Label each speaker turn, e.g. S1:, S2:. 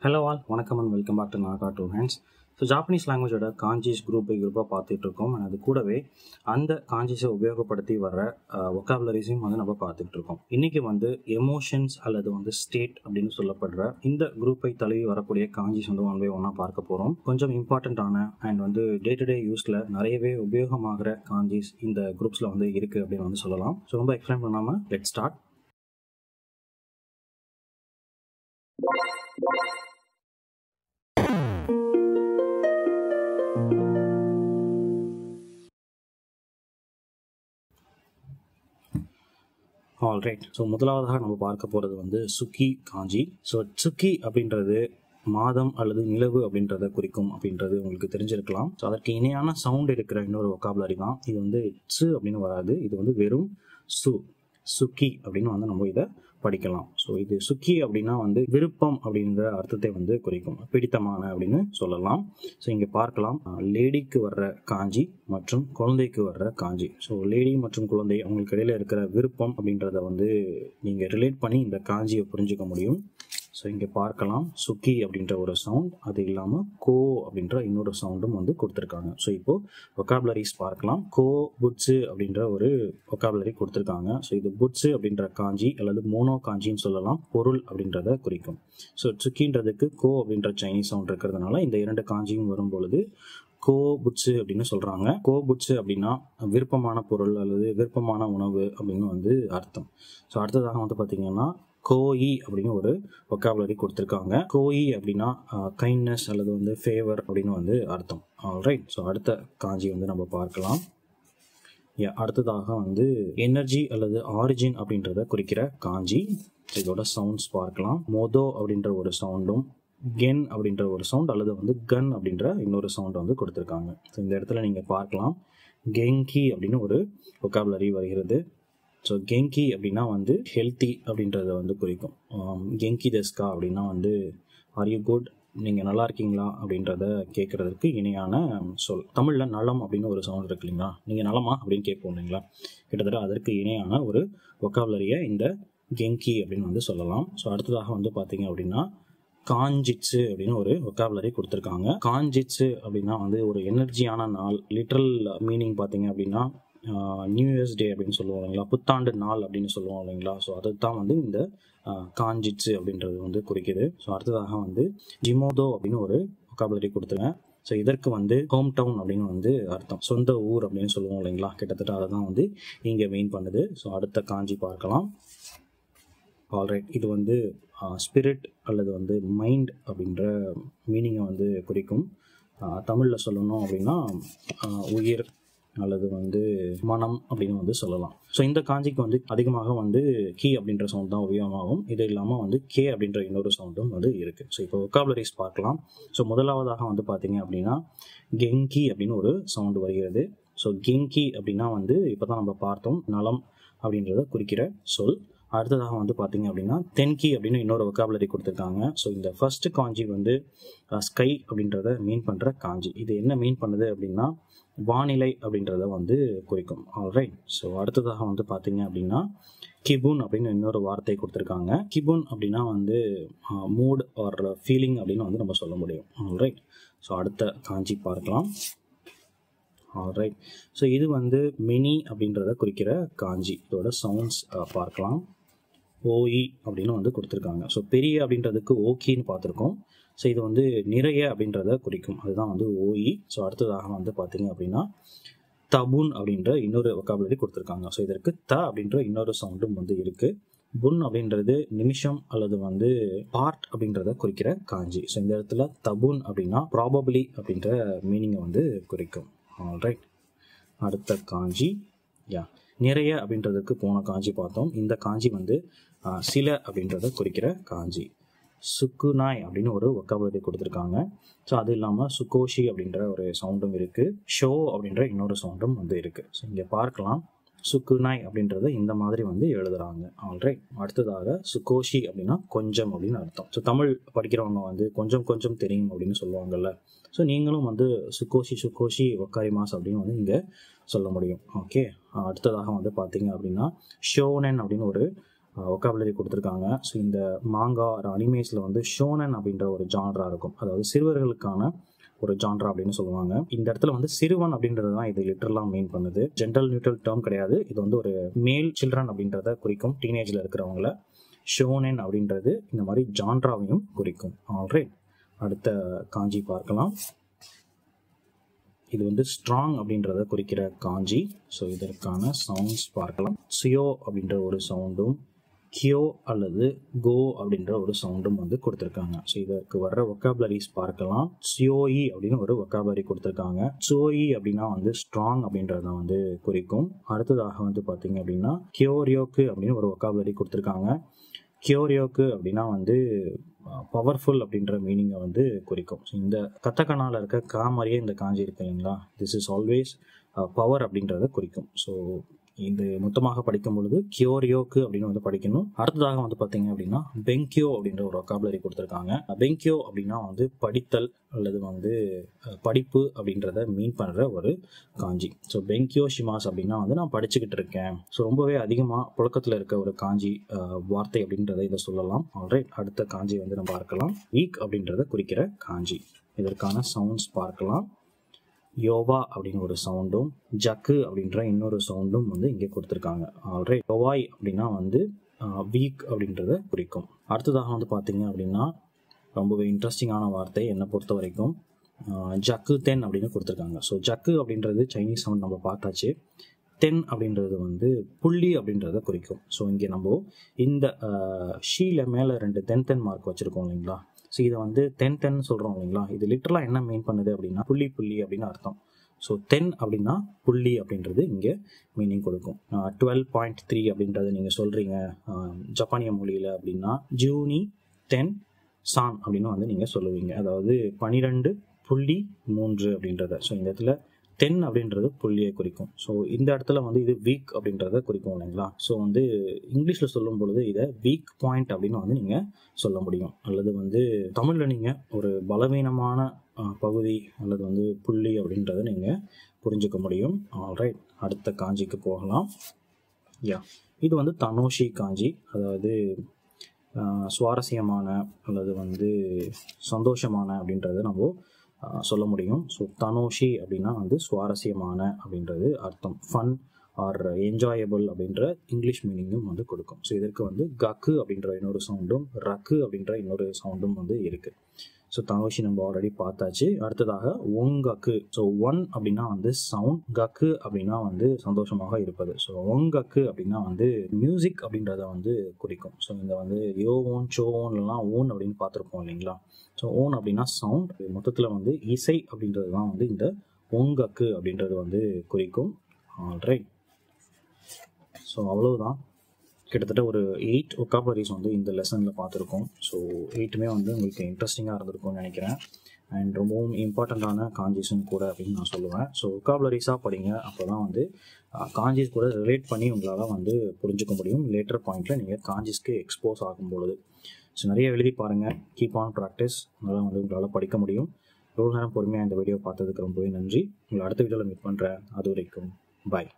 S1: Hello all, வணக்கம் and welcome back to Naga two hands. So Japanese லாங்குவேஜோட kanjis group by குரூப்பாக பார்த்துட்டு இருக்கோம். அது கூடவே அந்த காஞ்சிஸை உபயோகப்படுத்தி வர ஒக்காபுலரிஸையும் வந்து நம்ம பார்த்துட்டு இருக்கோம். இன்றைக்கி வந்து எமோஷன்ஸ் அல்லது வந்து ஸ்டேட் அப்படின்னு சொல்லப்படுற இந்த குரூப்பை தழுவி வரக்கூடிய காஞ்சிஸ் வந்து ஒன் பை ஒன்னாக பார்க்க போகிறோம். கொஞ்சம் இம்பார்ட்டண்ட்டான அண்ட் வந்து டே டு டே யூஸில் நிறையவே உபயோகமாகிற காஞ்சிஸ் இந்த குரூப்ஸில் வந்து இருக்குது அப்படின்னு வந்து சொல்லலாம். ஸோ ரொம்ப எக்ஸ்பிளைன் பண்ணாமல் லெட் ஸ்டார்ட். ஆல்ரைட். ஸோ முதலாவதாக நம்ம பார்க்க போகிறது வந்து சுக்கி காஞ்சி. ஸோ சுக்கி அப்படின்றது மாதம் அல்லது நிலவு அப்படின்றத குறிக்கும் அப்படின்றது உங்களுக்கு தெரிஞ்சிருக்கலாம். ஸோ அதற்கு இணையான சவுண்ட் இருக்கிற இன்னொரு ஒக்காபுலரி தான் இது. வந்து சு அப்படின்னு வராது, இது வந்து வெறும் சுக்கி அப்படின்னு வந்து நம்ம இதை படிக்கலாம். ஸோ இது சுக்கி அப்படின்னா வந்து விருப்பம் அப்படின்ற அர்த்தத்தை வந்து குறிக்கும், பிடித்தமான அப்படின்னு சொல்லலாம். ஸோ இங்கே பார்க்கலாம், லேடிக்கு வர்ற காஞ்சி மற்றும் குழந்தைக்கு வர்ற காஞ்சி. ஸோ லேடி மற்றும் குழந்தை அவங்களுக்கு இடையில இருக்கிற விருப்பம் அப்படின்றத வந்து நீங்கள் ரிலேட் பண்ணி இந்த காஞ்சியை புரிஞ்சுக்க முடியும். ஸோ இங்கே பார்க்கலாம், சுக்கி அப்படின்ற ஒரு சவுண்ட், அது இல்லாமல் கோ அப்படின்ற இன்னொரு சவுண்டும் வந்து கொடுத்துருக்காங்க. ஸோ இப்போது ஒக்காபுலரிஸ் பார்க்கலாம். கோ புட்ஸு அப்படின்ற ஒரு ஒக்காபுலரி கொடுத்துருக்காங்க. ஸோ இது புட்ஸு அப்படின்ற காஞ்சி அல்லது மோனோ காஞ்சின்னு சொல்லலாம், பொருள் அப்படின்றத குறிக்கும். ஸோ சுக்கின்றதுக்கு கோ அப்படின்ற சைனீஸ் சவுண்ட் இருக்கிறதுனால இந்த இரண்டு காஞ்சியும் வரும் பொழுது கோ புட்ஸு அப்படின்னு சொல்கிறாங்க. கோ புட்ஸு அப்படின்னா விருப்பமான பொருள் அல்லது விருப்பமான உணவு அப்படின்னு வந்து அர்த்தம். ஸோ அடுத்ததாக வந்து பார்த்திங்கன்னா கோயி அப்படின்னு ஒரு ஒக்காபுலரி கொடுத்துருக்காங்க. கோயி அப்படின்னா கைண்ட்னஸ் அல்லது வந்து ஃபேவர் அப்படின்னு வந்து அர்த்தம். ஆல்ரைட். ஸோ அடுத்த காஞ்சி வந்து நம்ம பார்க்கலாம். அடுத்ததாக வந்து எனர்ஜி அல்லது ஆரிஜின் அப்படின்றத குறிக்கிற காஞ்சி. இதோட சவுண்ட்ஸ் பார்க்கலாம். மோதோ அப்படின்ற ஒரு சவுண்டும் கென் அப்படின்ற ஒரு சவுண்ட் அல்லது வந்து கன் அப்படின்ற இன்னொரு சவுண்ட் வந்து கொடுத்துருக்காங்க. ஸோ இந்த இடத்துல நீங்கள் பார்க்கலாம், கெங்கி அப்படின்னு ஒரு ஒக்காபுலரி வருகிறது. ஸோ கெங்கி அப்படின்னா வந்து ஹெல்த்தி அப்படின்றத வந்து குறிக்கும். கெங்கி டெஸ்கா அப்படின்னா வந்து ஆர் யூ குட், நீங்கள் நல்லா இருக்கீங்களா அப்படின்றத கேட்குறதுக்கு இணையான சொல். தமிழில் நலம் அப்படின்னு ஒரு சவுண்ட் இருக்கு இல்லைங்களா, நீங்கள் நலமா அப்படின்னு கேட்போம் இல்லைங்களா, கிட்டத்தட்ட அதற்கு இணையான ஒரு ஒக்காபுலரியை இந்த கெங்கி அப்படின்னு வந்து சொல்லலாம். ஸோ அடுத்ததாக வந்து பார்த்தீங்க அப்படின்னா காஞ்சிட்ஸு அப்படின்னு ஒரு ஒக்காபுலரி கொடுத்துருக்காங்க. காஞ்சிட்ஸு அப்படின்னா வந்து ஒரு எனர்ஜியான நாள். லிட்ரல் மீனிங் பார்த்தீங்க அப்படின்னா நியூ இயர்ஸ் டே அப்படின்னு சொல்லுவோம் இல்லைங்களா, புத்தாண்டு நாள் அப்படின்னு சொல்லுவோம் இல்லைங்களா. ஸோ அதுதான் வந்து இந்த காஞ்சிட்ஸு அப்படின்றது வந்து குறிக்குது. ஸோ அடுத்ததாக வந்து ஜிமோதோ அப்படின்னு ஒரு ஒக்காபுலரி கொடுத்துருங்க. ஸோ இதற்கு வந்து ஹோம் டவுன் அப்படின்னு வந்து அர்த்தம், சொந்த ஊர் அப்படின்னு சொல்லுவோம் இல்லைங்களா, கிட்டத்தட்ட அதை தான் வந்து இங்கே மெயின் பண்ணுது. ஸோ அடுத்த காஞ்சி பார்க்கலாம். ஆல்ரைட். இது வந்து ஸ்பிரிட் அல்லது வந்து மைண்ட் அப்படின்ற மீனிங்கை வந்து குறிக்கும். தமிழில் சொல்லணும் அப்படின்னா உயிர் அல்லது வந்து மனம் அப்படின்னு வந்து சொல்லலாம். ஸோ இந்த காஞ்சிக்கு வந்து அதிகமாக வந்து கீ அப்படின்ற சவுண்ட் தான் உபயோகமாகும். இது இல்லாமல் வந்து கே அப்படின்ற இன்னொரு சவுண்டும் வந்து இருக்குது. ஸோ இப்போ ஒக்காபுலரிஸ் பார்க்கலாம். ஸோ முதலாவதாக வந்து பார்த்தீங்க அப்படின்னா கெங்கி அப்படின்னு ஒரு சவுண்டு வருகிறது. ஸோ கெங்கி அப்படின்னா வந்து இப்போ தான் நம்ம பார்த்தோம், நலம் அப்படின்றத குறிக்கிற சொல். அடுத்ததாக வந்து பார்த்தீங்க அப்படின்னா தென்கி அப்படின்னு இன்னொரு ஒக்காபுலரி கொடுத்துருக்காங்க. ஸோ இந்த ஃபர்ஸ்ட் காஞ்சி வந்து ஸ்கை அப்படின்றத மீன் பண்ணுற காஞ்சி. இது என்ன மீன் பண்ணுது அப்படின்னா வானிலை அப்படின்றத வந்து குறிக்கும். ஆல்ரைட். ஸோ அடுத்ததாக வந்து பார்த்தீங்க அப்படின்னா கிபுன் அப்படின்னு இன்னொரு வார்த்தை கொடுத்துருக்காங்க. கிபுன் அப்படின்னா வந்து மூட் ஆர் ஃபீலிங் அப்படின்னு வந்து நம்ம சொல்ல முடியும். ஆல்ரைட். ஸோ அடுத்த காஞ்சி பார்க்கலாம். ஆல்ரைட். ஸோ இது வந்து மினி அப்படின்றத குறிக்கிற காஞ்சி. இதோட சவுண்ட்ஸ் பார்க்கலாம். ஓஇ அப்படின்னு வந்து கொடுத்துருக்காங்க. ஸோ பெரிய அப்படின்றதுக்கு ஓகின்னு பார்த்துருக்கோம். ஸோ இது வந்து நிறைய அப்படின்றத குறிக்கும், அதுதான் வந்து ஓஇ. ஸோ அடுத்ததாக வந்து பார்த்தீங்க அப்படின்னா தபுன் அப்படின்ற இன்னொரு ஒக்காபுலரி கொடுத்துருக்காங்க. ஸோ இதற்கு த அப்படின்ற இன்னொரு சவுண்டும் வந்து இருக்குது. புன் அப்படின்றது நிமிஷம் அல்லது வந்து பார்ட் அப்படின்றத குறிக்கிற காஞ்சி. ஸோ இந்த இடத்துல தபுன் அப்படின்னா ப்ராபபிளி அப்படின்ற மீனிங்கை வந்து குறிக்கும். ஆல்ரைட். அடுத்த காஞ்சி நிறைய அப்படின்றதுக்கு போன காஞ்சி பார்த்தோம். இந்த காஞ்சி வந்து சில அப்படின்றத குறிக்கிற காஞ்சி. சுக்குநாய் அப்படின்னு ஒரு ஒக்காபுலரி கொடுத்துருக்காங்க. ஸோ அது இல்லாமல் சுகோஷி அப்படின்ற ஒரு சவுண்டும் இருக்குது. ஷோ அப்படின்ற இன்னொரு சவுண்டும் வந்து இருக்குது. ஸோ இங்கே பார்க்கலாம், சுக்குநாய் அப்படின்றத இந்த மாதிரி வந்து எழுதுறாங்க. ஆல்ரைட். அடுத்ததாக சுகோஷி அப்படின்னா கொஞ்சம் அப்படின்னு அர்த்தம். ஸோ தமிழ் படிக்கிறவங்க வந்து கொஞ்சம் கொஞ்சம் தெரியும் அப்படின்னு சொல்லுவாங்கல்ல. ஸோ நீங்களும் வந்து சுகோஷி ஒக்காரிமாஸ் அப்படின்னு வந்து இங்கே சொல்ல முடியும். ஓகே. அடுத்ததாக வந்து பார்த்தீங்க அப்படின்னா ஷோனன் அப்படின்னு ஒரு ஒக்காபுலரி கொடுத்துருக்காங்க. ஸோ இந்த மாங்கா ஒரு அனிமேஸில் வந்து ஷோனன் அப்படின்ற ஒரு ஜான்ரா இருக்கும், அதாவது சிறுவர்களுக்கான ஒரு ஜான்ரா அப்படின்னு சொல்லுவாங்க. இந்த இடத்துல வந்து சிறுவன் அப்படின்றது தான் இது லிட்டரலாக மீன் பண்ணுது. ஜென்ரல் நியூட்ரல் டேர்ம் கிடையாது. இது வந்து ஒரு மேல் சில்ட்ரன் அப்படின்றத குறிக்கும், டீனேஜில் இருக்கிறவங்கள. ஷோனன் அப்படின்றது இந்த மாதிரி ஜான்ராவையும் குறிக்கும். ஆல்ரைட், அடுத்த காஞ்சி பார்க்கலாம். இது வந்து ஸ்ட்ராங் அப்படின்றத குறிக்கிற காஞ்சி. ஸோ இதற்கான சவுண்ட்ஸ் பார்க்கலாம். சியோ அப்படின்ற ஒரு சவுண்டும் கியோ அல்லது கோ அப்படின்ற ஒரு சவுண்டும் வந்து கொடுத்துருக்காங்க. ஸோ இதற்கு வர்ற ஒக்காபுலரிஸ் பார்க்கலாம். சியோயி அப்படின்னு ஒரு ஒக்காபுலரி கொடுத்துருக்காங்க. சோயி அப்படின்னா வந்து ஸ்ட்ராங் அப்படின்றத வந்து குறிக்கும். அடுத்ததாக வந்து பார்த்தீங்க அப்படின்னா கியோரியோக்கு அப்படின்னு ஒரு ஒக்காபுலரி கொடுத்துருக்காங்க. கியோரியோக்கு அப்படின்னா வந்து பவர்ஃபுல் அப்படின்ற மீனிங்கை வந்து குறிக்கும். ஸோ இந்த கத்தக்கனால இருக்க காமரியே இந்த காஞ்சி இருக்கு இல்லைங்களா, திஸ் இஸ் ஆல்வேஸ் பவர் அப்படின்றத குறிக்கும். ஸோ இது மொத்தமாக படிக்கும் பொழுது கியோரியோக்கு அப்படின்னு வந்து படிக்கணும். அடுத்ததாக வந்து பார்த்தீங்க அப்படின்னா பெங்கியோ அப்படின்ற ஒரு ஒக்காபுலரி கொடுத்துருக்காங்க. பெங்கியோ அப்படின்னா வந்து படித்தல் அல்லது வந்து படிப்பு அப்படின்றத மீன் பண்ணுற ஒரு காஞ்சி. ஸோ பெங்கியோ ஷிமாஸ் அப்படின்னா வந்து நான் படிச்சுக்கிட்டு இருக்கேன். ஸோ ரொம்பவே அதிகமாக புழக்கத்தில் இருக்க ஒரு காஞ்சி வார்த்தை அப்படின்றத இதை சொல்லலாம். ஆல்ரைட், அடுத்த காஞ்சி வந்து நம்ம பார்க்கலாம். வீக் அப்படின்றத குறிக்கிற காஞ்சி. இதற்கான சவுண்ட்ஸ் பார்க்கலாம். யோவா அப்படின்னு ஒரு சவுண்டும் ஜக்கு அப்படின்ற இன்னொரு சவுண்டும் வந்து இங்கே கொடுத்துருக்காங்க. ஆல்ரைட், யோவாய் அப்படின்னா வந்து வீக் அப்படின்றத குறிக்கும். அடுத்ததாக வந்து பார்த்தீங்க அப்படின்னா ரொம்பவே இன்ட்ரெஸ்டிங்கான வார்த்தை என்னை பொறுத்த வரைக்கும், ஜக்கு தென் அப்படின்னு கொடுத்துருக்காங்க. ஸோ ஜக்கு அப்படின்றது சைனீஸ் சவுண்ட் நம்ம பார்த்தாச்சு. தென் அப்படின்றது வந்து புள்ளி அப்படின்றத குறிக்கும். ஸோ இங்கே நம்ம இந்த ஷீல மேலே 2 தென் மார்க் வச்சுருக்கோம் இல்லைங்களா. ஸோ இதை வந்து தென் சொல்கிறோம் இல்லைங்களா, இது லிட்டரலாக என்ன மீன் பண்ணுது அப்படின்னா புள்ளி அப்படின்னு அர்த்தம். ஸோ தென் அப்படின்னா புள்ளி அப்படின்றது இங்கே மீனிங் கொடுக்கும். 12.3 அப்படின்றது நீங்கள் சொல்கிறீங்க ஜப்பானிய மொழியில் அப்படின்னா ஜூனி தென் சான் அப்படின்னு வந்து நீங்கள் சொல்லுவீங்க, அதாவது 12.3 அப்படின்றத. ஸோ இந்த இடத்துல தென் அப்படின்றது புள்ளியை குறிக்கும். ஸோ இந்த இடத்துல வந்து இது வீக் அப்படின்றத குறிக்கும் இல்லைங்களா. ஸோ வந்து இங்கிலீஷில் சொல்லும் பொழுது இதை வீக் பாயிண்ட் அப்படின்னு வந்து நீங்கள் சொல்ல முடியும். அல்லது வந்து தமிழில் நீங்கள் ஒரு பலவீனமான பகுதி அல்லது வந்து புள்ளி அப்படின்றத நீங்கள் புரிஞ்சுக்க முடியும். ஆல்ரைட், அடுத்த காஞ்சிக்கு போகலாம். இது வந்து தனோஷி காஞ்சி, அதாவது சுவாரஸ்யமான அல்லது வந்து சந்தோஷமான அப்படின்றத நம்ம சொல்ல முடியும். ஸோ தனோஷி அப்படின்னா வந்து சுவாரஸ்யமான அப்படின்றது அர்த்தம். ஃபன் ஆர் என்ஜாயபிள் அப்படின்ற இங்கிலீஷ் மீனிங்கும் வந்து கொடுக்கும். ஸோ இதற்கு வந்து கக்கு அப்படின்ற இன்னொரு சவுண்டும் ரக்கு அப்படின்ற இன்னொரு சவுண்டும் வந்து இருக்குது. ஸோ தனோஷி நம்ம ஆல்ரெடி பார்த்தாச்சு. அடுத்ததாக ஒங்கக்கு. ஸோ ஒன் அப்படின்னா வந்து சவுண்ட், கக்கு அப்படின்னா வந்து சந்தோஷமாக இருப்பது. ஸோ ஒங்கக்கு அப்படின்னா வந்து மியூசிக் அப்படின்றத வந்து குறிக்கும். ஸோ இந்த வந்து யோ ஓன் சோ ஓன்லாம் ஓன் அப்படின்னு பார்த்துருப்போம் இல்லைங்களா. ஸோ ஓன் அப்படின்னா சவுண்ட், மொத்தத்தில் வந்து இசை அப்படின்றது தான் வந்து இந்த ஒங்கக்கு அப்படின்றது வந்து குறிக்கும். ஆல்ரைட், ஸோ அவ்வளவுதான். கிட்டத்தட்ட ஒரு 8 ஒக்காபுலரிஸ் வந்து இந்த லெசனில் பார்த்துருக்கோம். ஸோ 8மே வந்து உங்களுக்கு இன்ட்ரெஸ்டிங்காக இருந்திருக்கும்னு நினைக்கிறேன். அண்ட் ரொம்பவும் இம்பார்ட்டண்ட்டான காஞ்சிஸும் கூட அப்படின்னு நான் சொல்லுவேன். ஸோ ஒக்காபுலரிஸாக படிங்க, அப்போ தான் வந்து காஞ்சிஸ் கூட ரிலேட் பண்ணி உங்களால் வந்து புரிஞ்சுக்க முடியும். லேட்டர் பாயிண்டில் நீங்கள் காஞ்சிஸ்க்கு எக்ஸ்போஸ் ஆகும் பொழுது. ஸோ நிறைய எழுதி பாருங்கள், கீப் ஆன் ப்ராக்டிஸ், அதெல்லாம் வந்து உங்களால் படிக்க முடியும். எவ்வளோ நேரம் பொறுமையாக இந்த வீடியோ பார்த்ததுக்கு ரொம்பவே நன்றி. உங்களை அடுத்த வீடியோவில் மீட் பண்ணுறேன். அது வரைக்கும் பாய்.